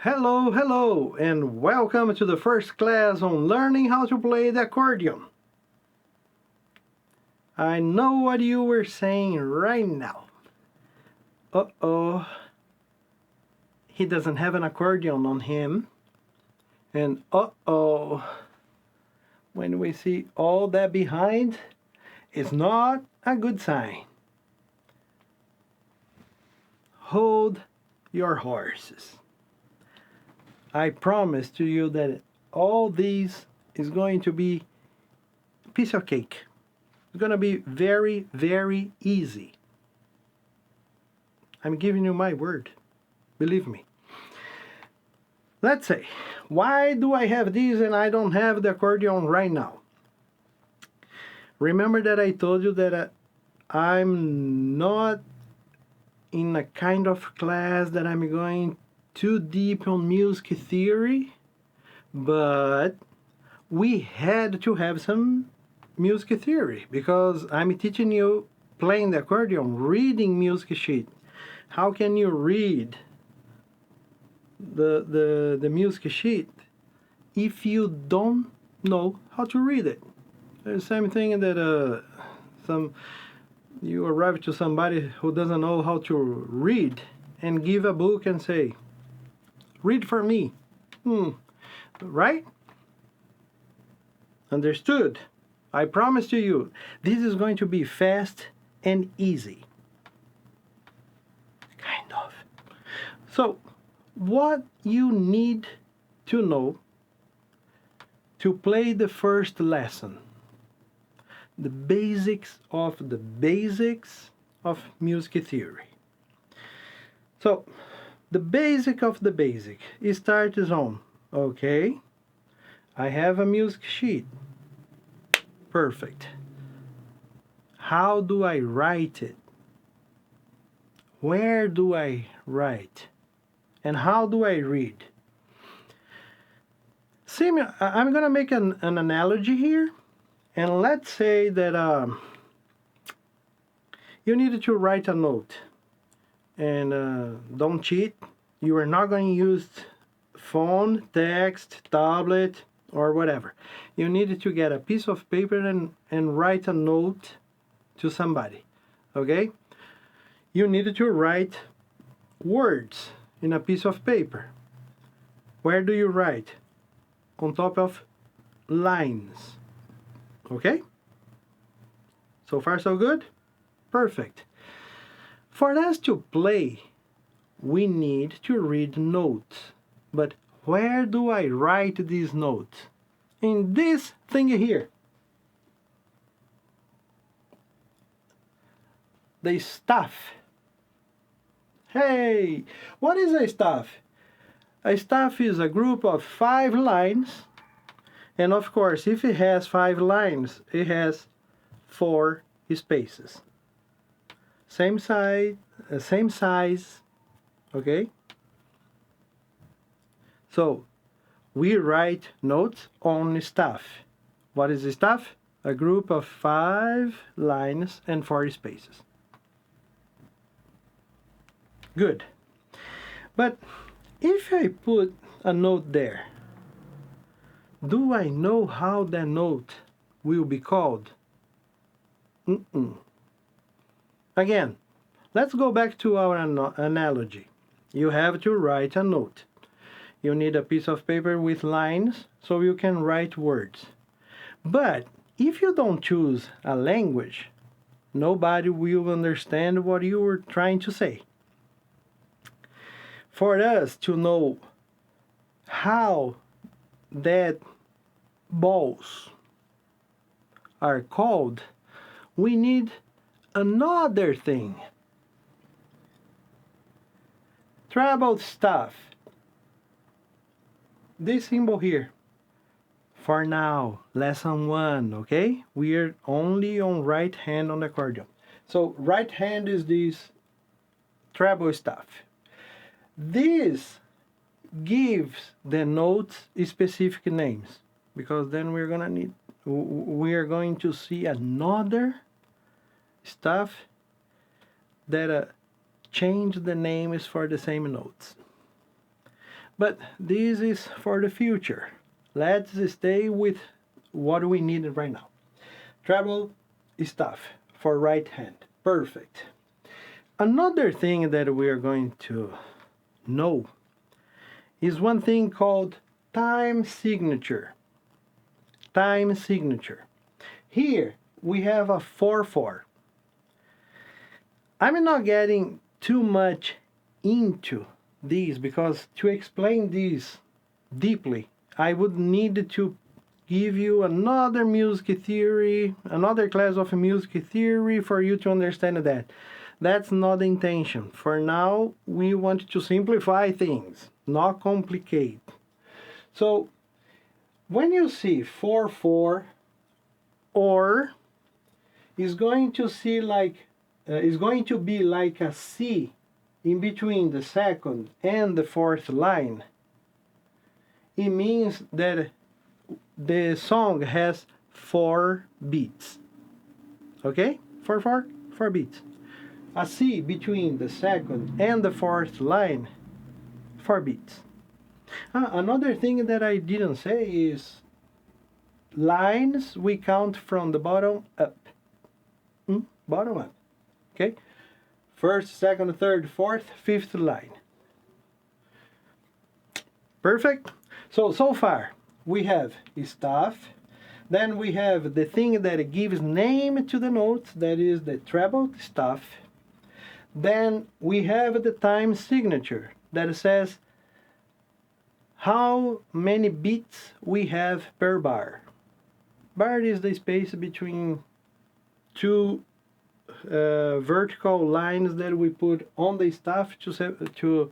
Hello, and welcome to the first class on learning how to play the accordion. I know what you were saying right now. Uh-oh, he doesn't have an accordion on him. And uh-oh, when we see all that behind, it's not a good sign. Hold your horses. I promise to you that all these is going to be a piece of cake. It's going to be very, very easy. I'm giving you my word. Believe me. Let's say, why do I have these and I don't have the accordion right now? Remember that I told you that I'm not in a kind of class that I'm going too deep on music theory, but we had to have some music theory because I'm teaching you playing the accordion, reading music sheet. How can you read the music sheet if you don't know how to read it? The same thing that you arrive to somebody who doesn't know how to read and give a book and say, read for me. Right? Understood? I promise to you, this is going to be fast and easy. Kind of. So, what you need to know to play the first lesson. The basics of music theory. So, the basic of the basic. It starts on, okay, I have a music sheet. Perfect. How do I write it? Where do I write? And how do I read? See, I'm going to make an analogy here. And let's say that you needed to write a note. And don't cheat. You are not going to use phone, text, tablet, or whatever. You needed to get a piece of paper and write a note to somebody. Okay? You needed to write words in a piece of paper. Where do you write? On top of lines. Okay? So far so good? Perfect. For us to play, we need to read notes. But where do I write these notes? In this thing here. The staff. Hey, what is a staff? A staff is a group of 5 lines. And of course, if it has 5 lines, it has 4 spaces. Same size, okay? So, we write notes on staff. What is a staff? A group of 5 lines and 4 spaces. Good. But if I put a note there, do I know how that note will be called? Again, let's go back to our analogy. You have to write a note. You need a piece of paper with lines so you can write words. But if you don't choose a language, nobody will understand what you were trying to say. For us to know how that balls are called, we need another thing. Treble staff. This symbol here. For now, lesson 1, okay? We are only on right hand on the accordion. So right hand is this treble staff. This gives the notes specific names, because then we are going to see another stuff that change the names for the same notes. But this is for the future. Let's stay with what we need right now. Treble stuff for right hand. Perfect. Another thing that we are going to know is one thing called time signature. Time signature. Here we have a 4/4. I'm not getting too much into these because to explain these deeply, I would need to give you another music theory, another class of music theory for you to understand that. That's not the intention. For now, we want to simplify things, not complicate. So, when you see 4/4, or is going to see like is going to be like a C in between the second and the fourth line, it means that the song has 4 beats. Okay? 4/4, 4 beats. A C between the second and the fourth line, 4 beats. Another thing that I didn't say is lines we count from the bottom up. Bottom up. Okay? First, second, third, fourth, fifth line. Perfect? So far we have staff. Then we have the thing that gives name to the notes, that is the treble staff. Then we have the time signature that says how many beats we have per bar. Bar is the space between two vertical lines that we put on the staff to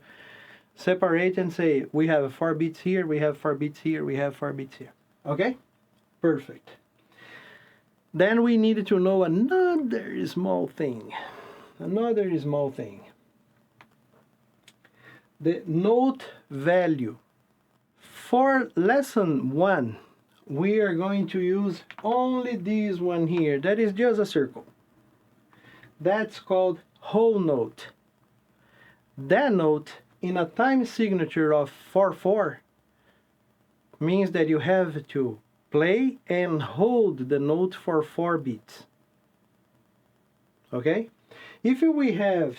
separate and say we have 4 beats here, we have 4 beats here, we have 4 beats here. Okay? Perfect. Then we needed to know another small thing. Another small thing. The note value. For lesson 1, we are going to use only this one here. That is just a circle. That's called whole note. That note in a time signature of 4/4 means that you have to play and hold the note for 4 beats. Okay? If we have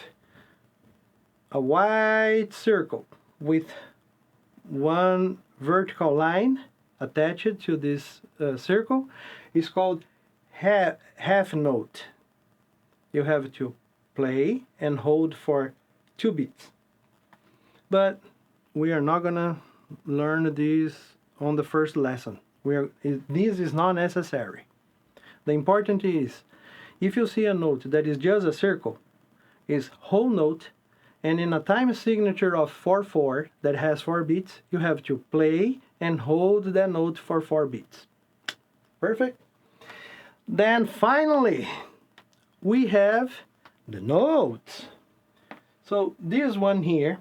a white circle with one vertical line attached to this circle, it's called half note. You have to play and hold for 2 beats. But we are not gonna learn this on the first lesson. This is not necessary. The important is, if you see a note that is just a circle, is whole note, and in a time signature of 4/4 that has 4 beats, you have to play and hold that note for 4 beats. Perfect? Then finally, we have the notes. So this one here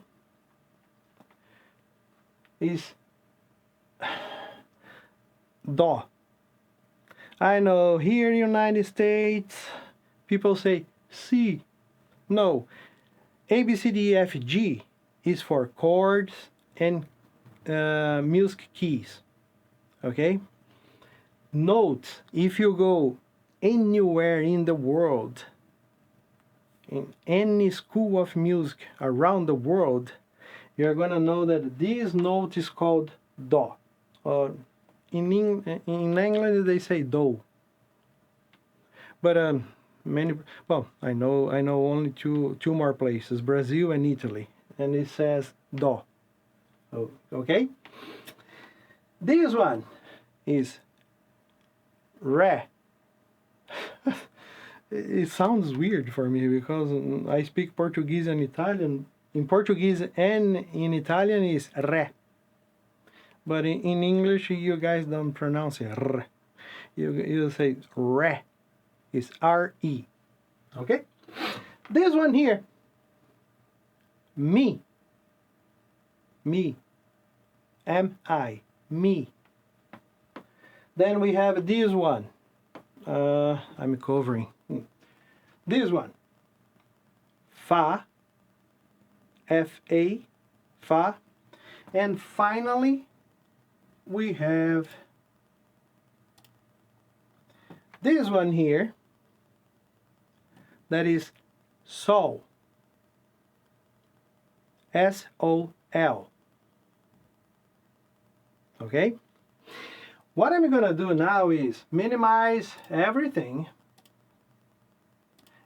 is Do. I know here in the United States, people say C. No, A, B, C, D, E, F, G is for chords and music keys. Okay? Notes, if you go anywhere in the world, in any school of music around the world, you're gonna know that this note is called Do. In England they say Do. But I know only two more places, Brazil and Italy, and it says Do. Okay? This one is Re. It sounds weird for me because I speak Portuguese and Italian. In Portuguese and in Italian is Re. But in English you guys don't pronounce it R. You say Re. It's R-E. Okay? This one here, Me. Me. M-I. Me. Then we have this one. I'm covering. This one. Fa. F-A. Fa. And finally, we have this one here, that is Sol. S-O-L. Okay? What I'm going to do now is minimize everything,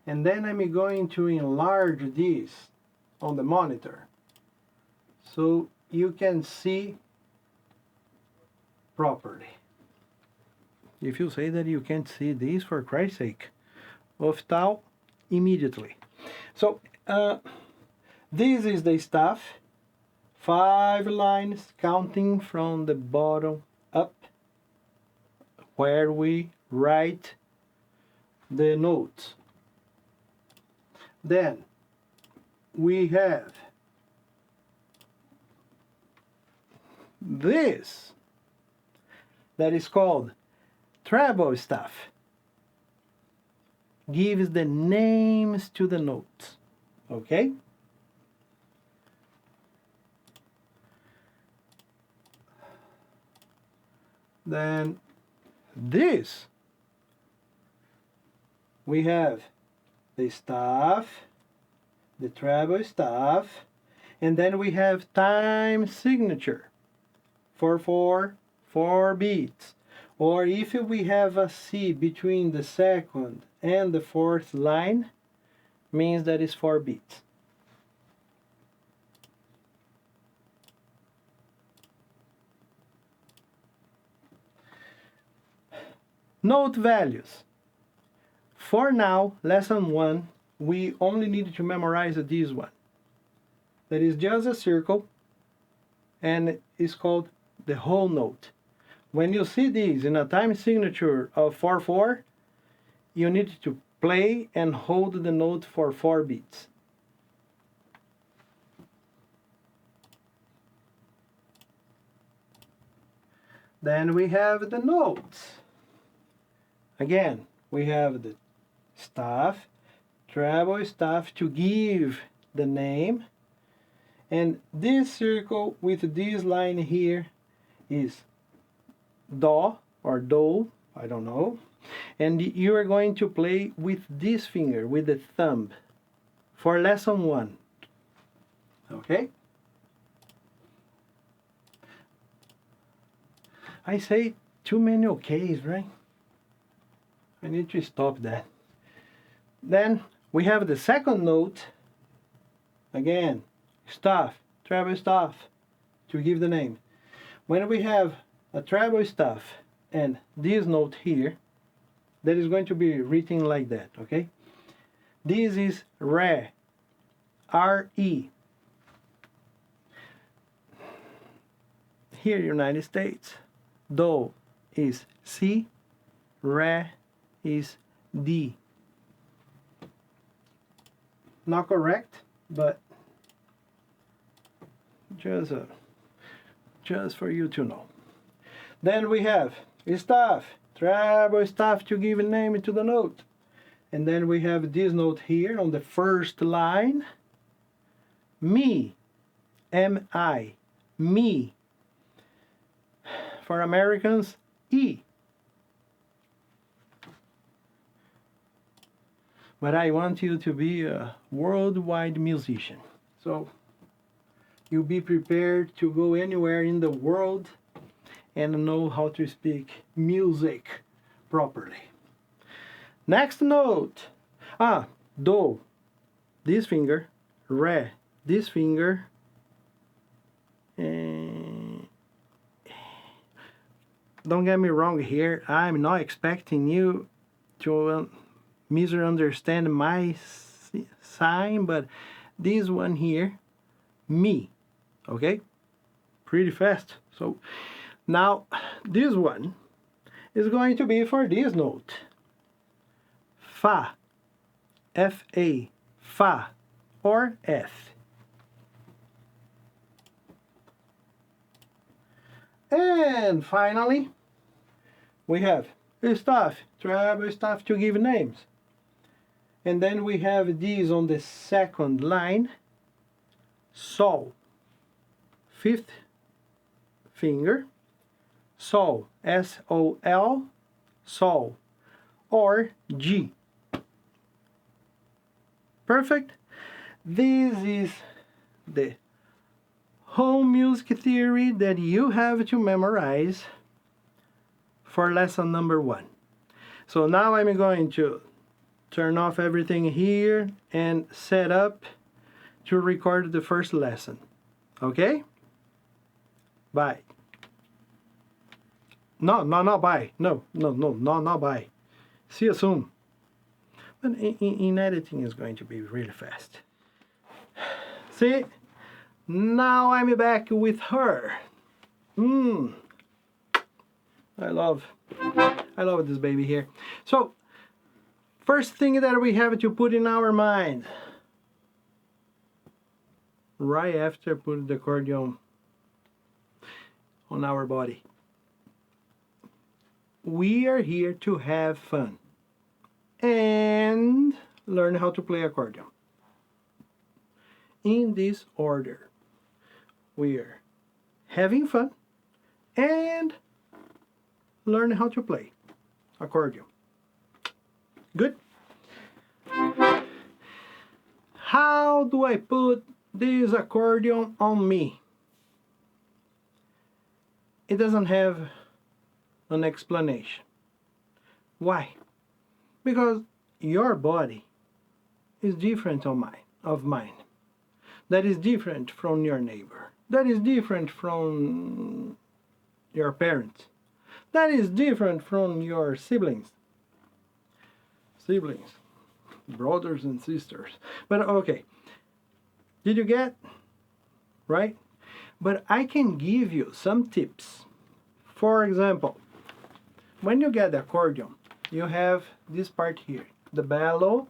and then I'm going to enlarge this on the monitor so you can see properly. If you say that you can't see this, for Christ's sake, off-tal immediately. So this is the staff, 5 lines counting from the bottom up, where we write the notes. Then we have this that is called treble staff. Gives the names to the notes. Okay? Then this, we have the staff, the treble staff, and then we have time signature for 4 beats. Or if we have a C between the second and the 4th line, means that is 4 beats. Note values. For now, lesson 1, we only need to memorize this one. That is just a circle, and it's called the whole note. When you see these in a time signature of 4/4, you need to play and hold the note for 4 beats. Then we have the notes. Again, we have the staff, treble staff to give the name, and this circle with this line here is do or do, I don't know, and you are going to play with this finger, with the thumb, for lesson 1. Okay? I say too many okays, right? I need to stop that. Then we have the second note. Again, staff, treble staff, to give the name. When we have a treble staff and this note here, that is going to be written like that, okay? This is re, R-E. Here, United States, do is C, re is D. Not correct, but just for you to know. Then we have staff, treble staff to give a name to the note. And then we have this note here on the first line. Me, M-I, me. For Americans, E. But I want you to be a worldwide musician. So you be prepared to go anywhere in the world and know how to speak music properly. Next note. Do. This finger. Re. This finger. Don't get me wrong here. I'm not expecting you to misunderstand my sign, but this one here, me. Okay? Pretty fast. So now this one is going to be for this note. Fa. F-A. Fa. Or F. And finally, we have staff, treble staff to give names. And then we have these on the second line. Sol. 5th finger, Sol, S-O-L, Sol, or G. Perfect? This is the whole music theory that you have to memorize for lesson number 1. So now I'm going to turn off everything here and set up to record the first lesson. Okay? Bye. No, not bye. No, not bye. See you soon. But in editing is going to be really fast. See? Now I'm back with her. I love this baby here. So, first thing that we have to put in our mind, right after put the accordion on our body, we are here to have fun and learn how to play accordion. In this order, we are having fun and learn how to play accordion. Good? How do I put this accordion on me? It doesn't have an explanation. Why? Because your body is different of mine. That is different from your neighbor. That is different from your parents. That is different from your siblings. Brothers and sisters. But okay, did you get? Right? But I can give you some tips. For example, when you get the accordion, you have this part here, the bellow,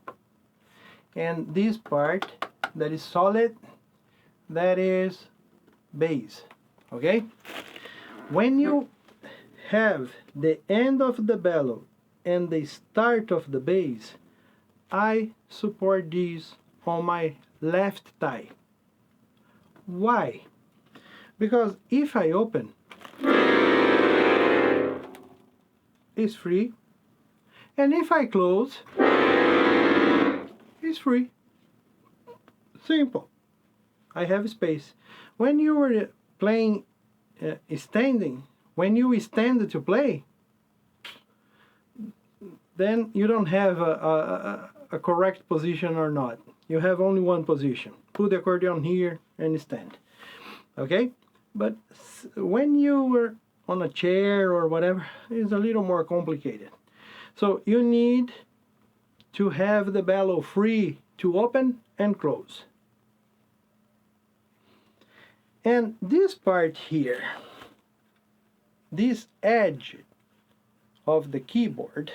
and this part that is solid, that is bass. Okay? When you have the end of the bellow and the start of the bass, I support these on my left thigh. Why? Because if I open, it's free, and if I close, it's free. Simple. I have space. When you were playing standing, when you stand to play, then you don't have a correct position or not. You have only one position. Put the accordion here and stand. Okay? But when you were on a chair or whatever, it's a little more complicated. So you need to have the bellow free to open and close. And this part here, this edge of the keyboard,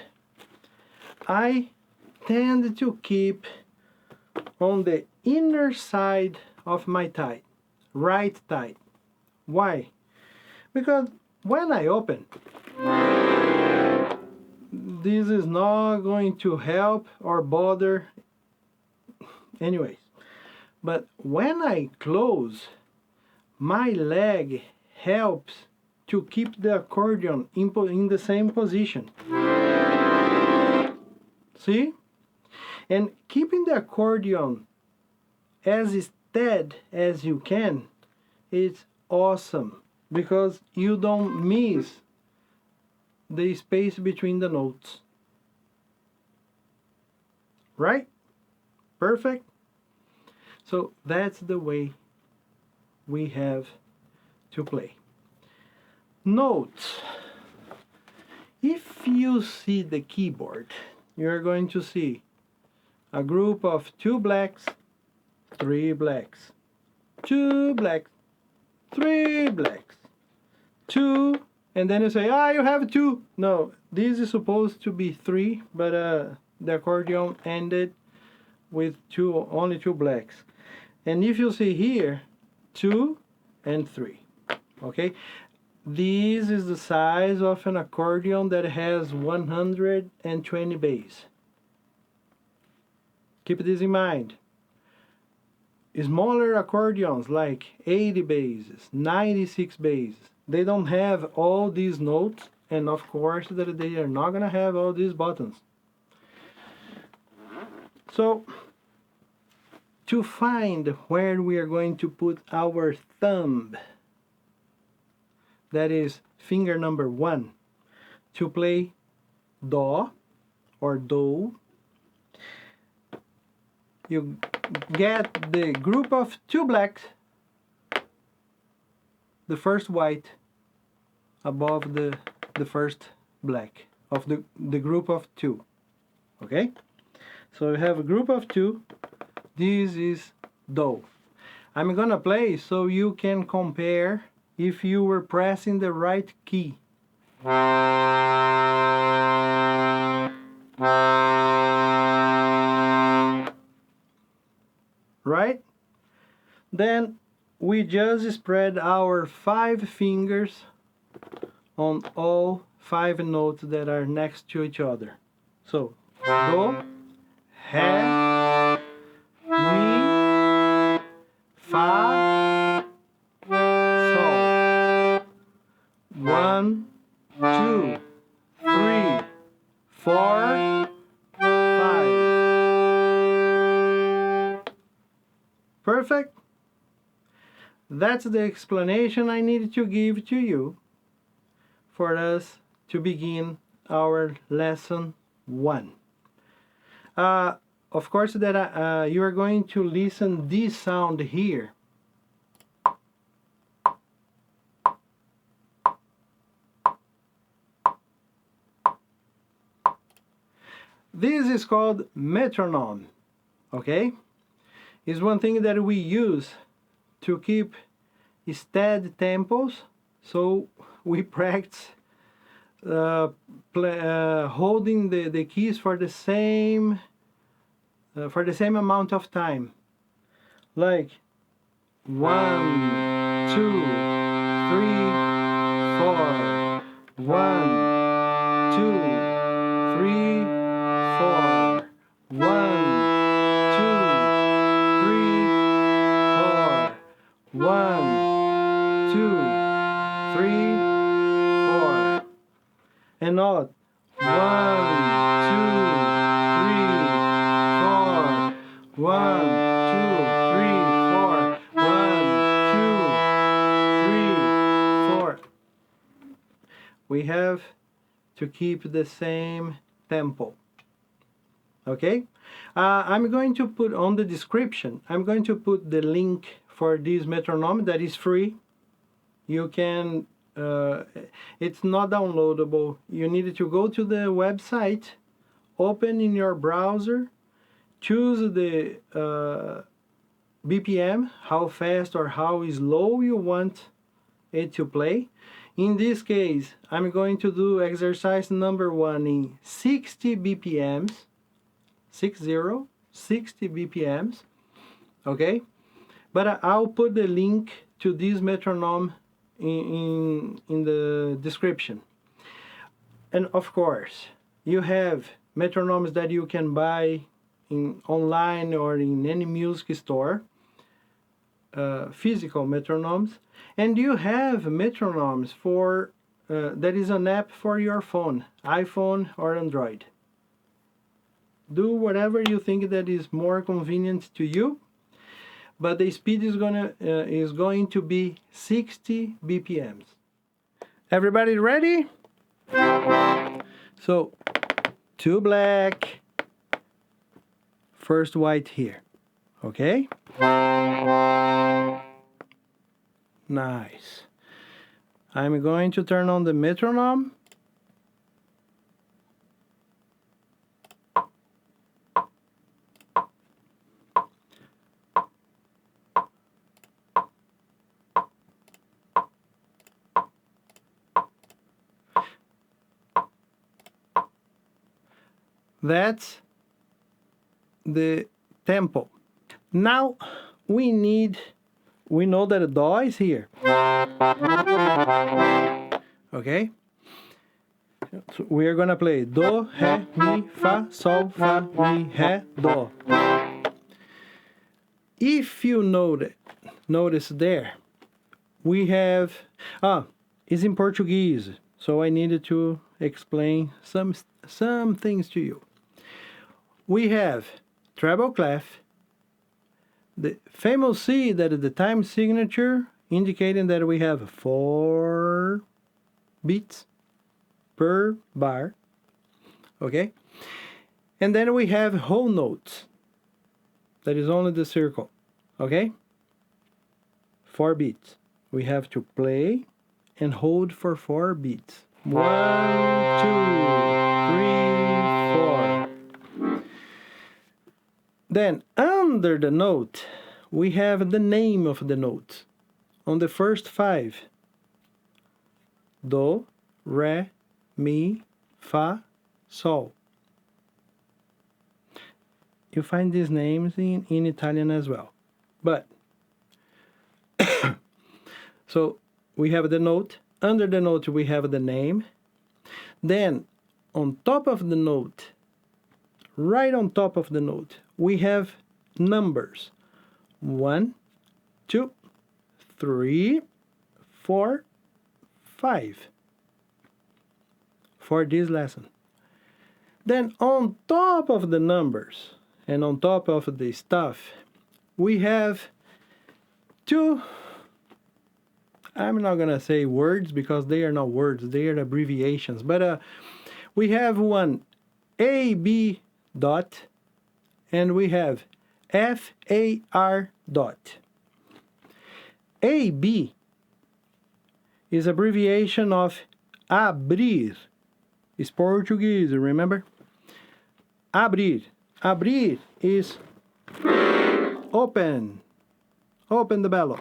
I tend to keep on the inner side of my thigh, right thigh. Why? Because when I open, this is not going to help or bother anyways. But when I close, my leg helps to keep the accordion in the same position. See? And keeping the accordion as steady as you can is awesome, because you don't miss the space between the notes. Right? Perfect? So that's the way we have to play. Notes. If you see the keyboard, you're going to see a group of 2 blacks, 3 blacks, 2 blacks, 3 blacks, 2, and then you say, you have 2. No, this is supposed to be 3, but the accordion ended with only 2 blacks. And if you see here, 2 and 3. Okay? This is the size of an accordion that has 120 bass. Keep this in mind. Smaller accordions like 80 basses, 96 basses, they don't have all these notes, and of course that they are not gonna have all these buttons. So to find where we are going to put our thumb, that is finger number 1, to play do or do, you get the group of 2 blacks, the first white above the first black of the group of 2. Okay, so we have a group of 2. This is do. I'm gonna play so you can compare if you were pressing the right key. Right? Then we just spread our 5 fingers on all 5 notes that are next to each other. So do, ré, mi, fa, sol. 1, 2, 3, 4, 5. Perfect. That's the explanation I needed to give to you for us to begin our lesson 1. Of course that you are going to listen this sound here. This is called metronome, okay? It's one thing that we use to keep steady tempos, so we practice holding the keys for the same amount of time, like 1, 2, 3, 4, 1, 2, 3, 4, 1, 2, 3, 4, 1, 2, 3, 4, and not 1, 2, 3, 4, 1, 2, 3, 4, 1, 2, 3, 4. We have to keep the same tempo. Okay, I'm going to put on the description, I'm going to put the link for this metronome that is free. You can, it's not downloadable. You need to go to the website, open in your browser, choose the BPM, how fast or how slow you want it to play. In this case, I'm going to do exercise number 1 in 60 BPMs. 60 BPMs, okay? But I'll put the link to this metronome in the description. And of course, you have metronomes that you can buy online or in any music store, physical metronomes, and you have metronomes for that is an app for your phone, iPhone or Android. Do whatever you think that is more convenient to you, but the speed is going to be 60 BPMs. Everybody ready? So 2 black, first white here, okay? Nice. I'm going to turn on the metronome. That's the tempo. Now we know that the do is here. Okay? So we are gonna play do, ré, mi, fa, sol, fa, mi, ré, do. If you notice there, we have is in Portuguese, so I needed to explain some things to you. We have treble clef, the famous C that is the time signature, indicating that we have 4 beats per bar, okay? And then we have whole notes, that is only the circle, okay? 4 beats. We have to play and hold for 4 beats. 1, 2, 3, 4. Then under the note, we have the name of the note. On the first 5, do, re, mi, fa, sol. You find these names in Italian as well. But, so we have the note. Under the note, we have the name. Then, on top of the note, right on top of the note, we have numbers. 1, 2, 3, 4, 5. For this lesson. Then, on top of the numbers, and on top of the stuff, we have 2, I'm not gonna say words because they are not words, they are abbreviations, but we have one AB dot, and we have FAR dot. AB is abbreviation of abrir. It's Portuguese, remember? Abrir. Abrir is open. Open the bellow.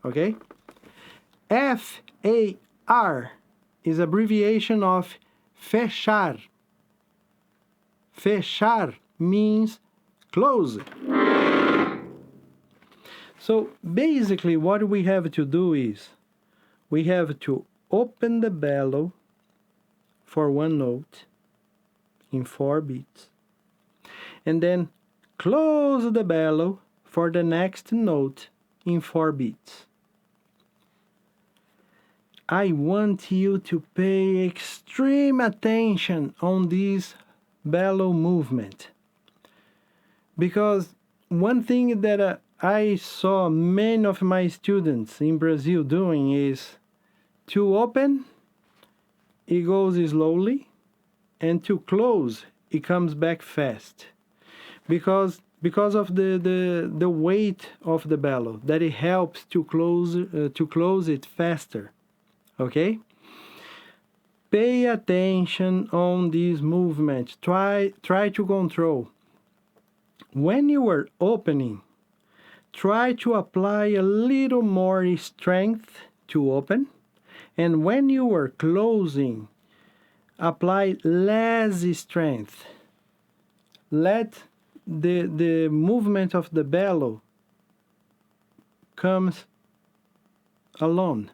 Okay? FAR is abbreviation of fechar. Fechar means close. So basically what we have to do is we have to open the bellow for 1 note in 4 beats, and then close the bellow for the next note in 4 beats. I want you to pay extreme attention on this bellow movement, because one thing that I saw many of my students in Brazil doing is to open, it goes slowly, and to close, it comes back fast, because of the weight of the bellow, that it helps to close it faster. Okay? Pay attention on this movement. Try to control. When you are opening, try to apply a little more strength to open, and when you are closing, apply less strength. Let the movement of the bellow comes alone,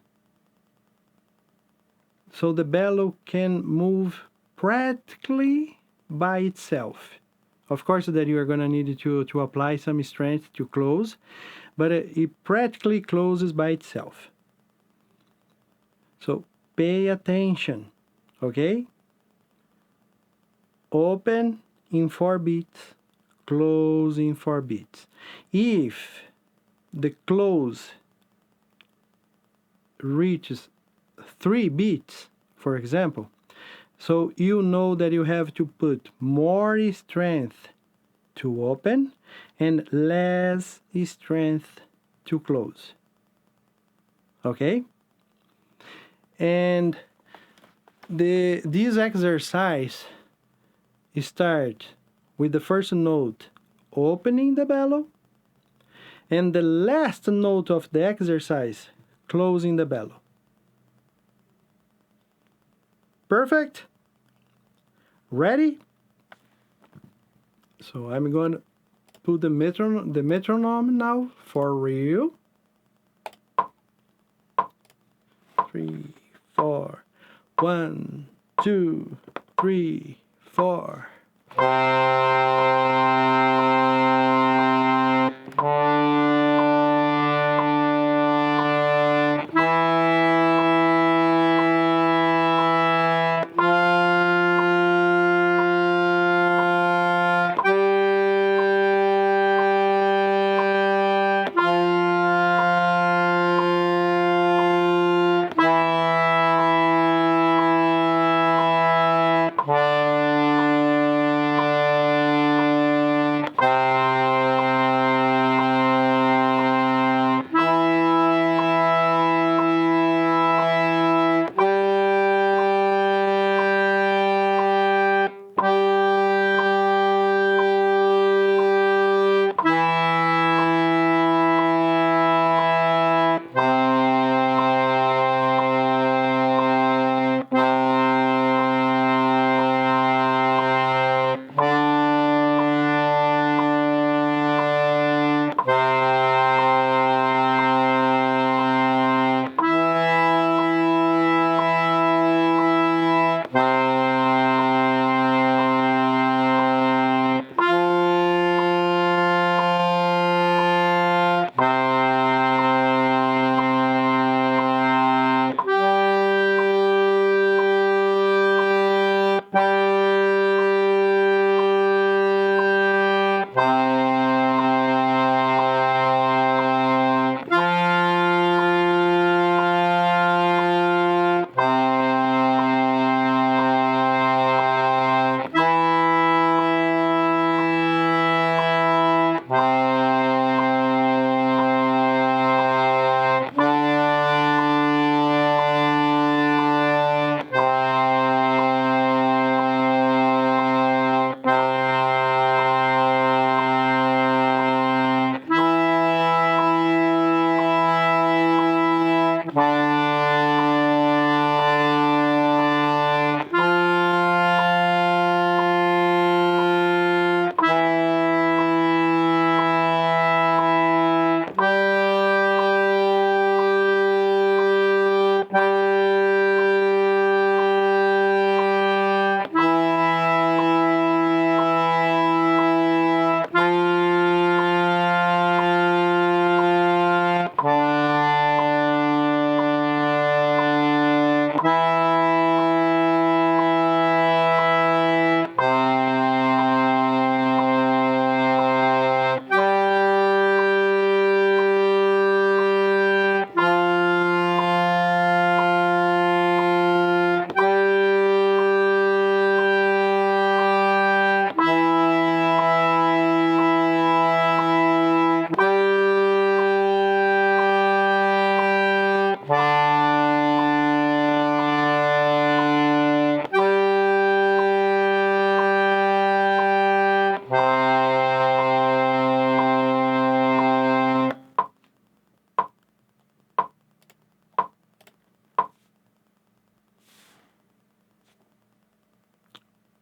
so the bellow can move practically by itself. Of course that you are going to need to apply some strength to close, but it practically closes by itself. So pay attention, okay? Open in 4 beats, close in 4 beats. If the close reaches 3 beats, for example, so you know that you have to put more strength to open and less strength to close. Okay? And this exercise start with the first note opening the bellow, and the last note of the exercise closing the bellow. Perfect? Ready? So I'm going to put the metronome now for real. 3, 4. 1, 2, 3, 4.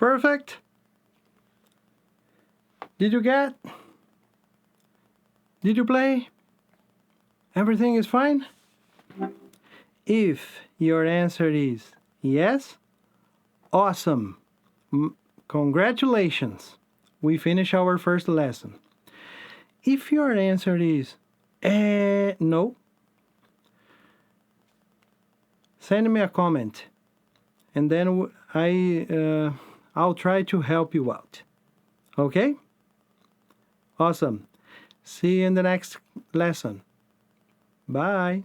Perfect? Did you get? Did you play? Everything is fine? If your answer is yes, awesome. Congratulations. We finished our first lesson. If your answer is no, send me a comment and then I'll try to help you out. Okay? Awesome. See you in the next lesson. Bye.